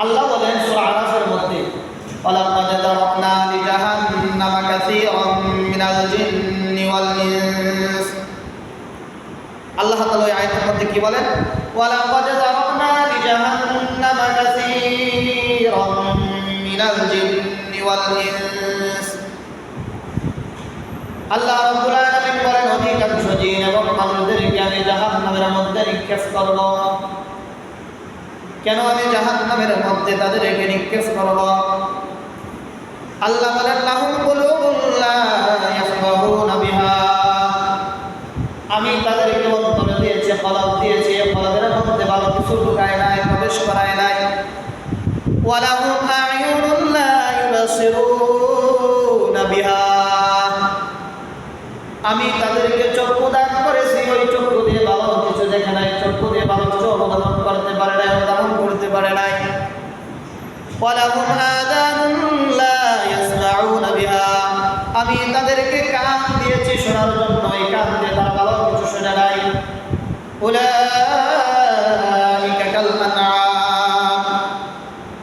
আল্লাহ বলেন সূরা আরাফের মধ্যে, ওয়ালাকাদ যারাকনা লিজাহান্নামা কাসীরাম মিনাল জিন্নি ওয়াল ইনস। আল্লাহ তাআলা এই আয়াতের মধ্যে কি বলেন? ওয়ালাকাদ যারাকনা লিজাহান্নামা কাসীরাম মিনাল জিন্নি ওয়াল ইনস। আল্লাহ রাব্বুল আলামিন বলেন, অধিকাংশ জিন এবং মানুষদেরকে আমি জাহান্নামের মধ্যে নিক্ষেপ করব। কেন আমি জাহান্নামের মধ্যে তাদেরকে নিক্ষেপ করব? আল্লাহ বলেন, লাহুম কুলুবুন লা ইয়াফকাহুনা বিহা। আমি তাদেরকে অন্তর দিয়েছি, কলব দিয়েছি, কলবের মধ্যে ভালো কিছু ঢুকায় নাই, প্রবেশ করায় নাই। ওয়া লাহুম আ'য়ুনুন লা ইউবসিরুনা বিহা। আমি তাদেরকে চক্ষু দান করেছি, ওই চক্ষু দিয়ে ভালো কিছু দেখে নাই, চক্ষু দিয়ে ভালো কিছু অনুধাবন করতে পারে নাই, অনুধাবন করতে পারে নাই। ওয়ালাহুম আযানুন লা ইয়াসমাউনা বিহা। আমি তাদেরকে কান দিয়েছি শোনার জন্য, এই কান দিয়ে তারা ভালো কিছু শোনে নাই। উলাইকা কাল আনআম।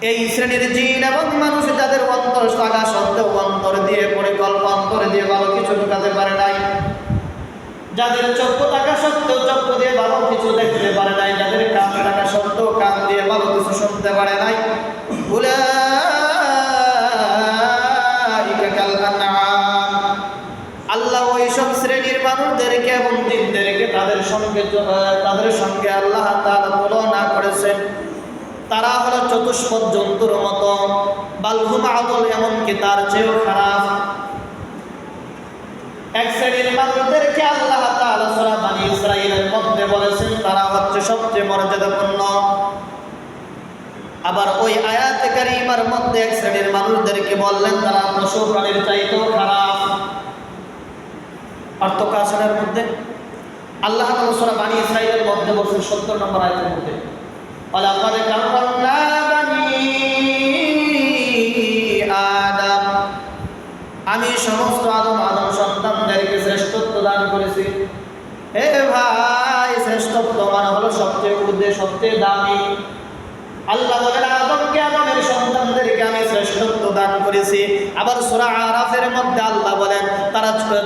এই শ্রেণীর জিন এবং মানুষ যাদের অন্তর থাকা সত্ত্বেও অন্তর দিয়ে পরিকল্পনা অন্তর দিয়ে ভালো কিছু ঢুকাতে পারে নাই, যাদের চক্ষু থাকা সত্ত্বেও চক্ষু দিয়ে ভালো কিছু দেখতে পারে নাই, যাদের কান থাকা সত্ত্বেও কান দিয়ে ভালো কিছু শুনতে পারে নাই, উলাইকা কাল আনআম। আল্লাহ ওই সব শ্রেণীর মানুষদেরকে এবং জিনদেরকে তাদের সঙ্গে আল্লাহ তাআলা তুলনা করেছেন। তারা হলো চতুষ্পদ জন্তুর মতো, বালহুম আদল, এমনকি তার চেয়েও খারাপ। এক শ্রেণীর মানুষদেরকে আল্লাহ তাআলা সূরা বনী ইসরাঈলের মধ্যে বলেছেন তারা হচ্ছে সবচেয়ে মর্যাদাপূর্ণ। আবার ওই আয়াতে কারীমার মধ্যে এক শ্রেণীর মানুষদেরকে বললেন তারা পশু প্রাণীর চাইতেও খারাপ। পার্থক্য আসনের মধ্যে আল্লাহ তাআলা সূরা বনী ইসরাঈলের মধ্যে বলেছেন ৭০ নম্বর আয়াতের মধ্যে, ওয়ালাকাদ কাররামনা বানী আদম। আমি সমস্ত আদম সন্তানদেরকে শ্রেষ্ঠত্ব দান করেছি। হে ভাই, শ্রেষ্ঠত্ব মানে হলো সবচেয়ে ঊর্ধ্বে, সবচেয়ে দামি। আল্লাহ বলেন আদমকে, আদমের সন্তানদেরকে আমি শ্রেষ্ঠত্ব দান করেছি। আবার সূরা আরাফের মধ্যে আল্লাহ বলেন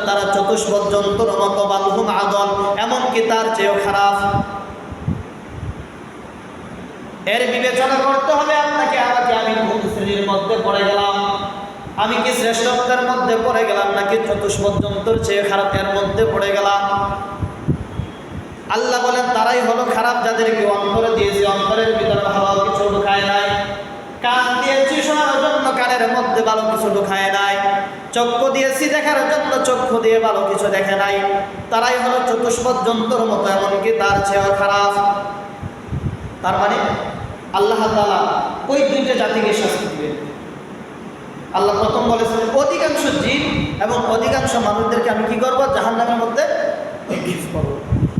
তারা চতুষ্পদ জন্তুর মতো, বালহুম আদল, এমনকি তার চেয়েও খারাপ। এর বিবেচনা করতে হবে আপনাকে আমাকে, আমি কোন শ্রেণীর মধ্যে পড়ে গেলাম। আমি কি শ্রেষ্ঠত্বের মধ্যে পড়ে গেলাম নাকি চতুষ্পদ জন্তুর চেয়ে খারাপের মধ্যে পড়ে গেলাম? আল্লাহ বলেন তারাই হলো খারাপ যাদেরকে অন্তরে দিয়েছি, অন্তরের ভিতরে ভালো কিছু ঢুকায় নাই। কান দিয়েছি শোনার জন্য, কানের মধ্যে ভালো কিছু ঢুকায় নাই। চক্ষু দিয়েছি দেখার জন্য, চক্ষু দিয়ে ভালো কিছু দেখে নাই। তারাই হলো চতুষ্পদ জন্তুর মতো, এমনকি তার চেয়েও খারাপ। তার মানে আল্লাহ তাআলা ওই দুইটা জাতিকে শাস্তি দিবেন। আল্লাহ প্রথম বলেছেন অধিকাংশ জিন এবং অধিকাংশ মানুষদেরকে আমি কি করবো? জাহান্নামের মধ্যে নিক্ষেপ করব।